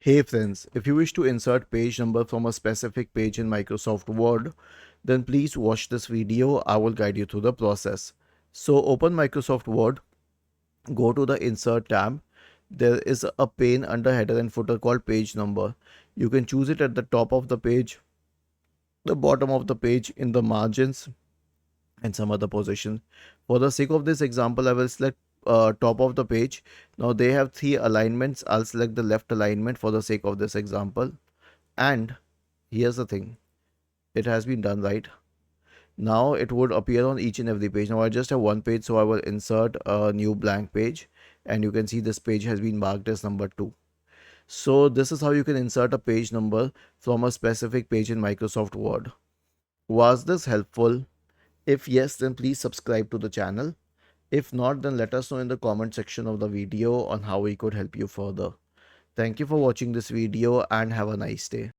Hey friends, if you wish to insert page number from a specific page in Microsoft Word, then please watch this video. I will guide you through the process. So open Microsoft Word, go to the Insert tab. There is a pane under header and footer called page number. You can choose it at the top of the page, the bottom of the page, in the margins, and some other position. For the sake of this example, I will select top of the page. Now they have three alignments. I'll select the left alignment for the sake of this example. And here's the thing, it has been done right. Now it would appear on each and every page. Now I just have one page, so I will insert a new blank page, and you can see this page has been marked as number 2. So this is how you can insert a page number from a specific page in Microsoft Word. Was this helpful? If yes, then please subscribe to the channel. If not, then let us know in the comment section of the video on how we could help you further. Thank you for watching this video and have a nice day.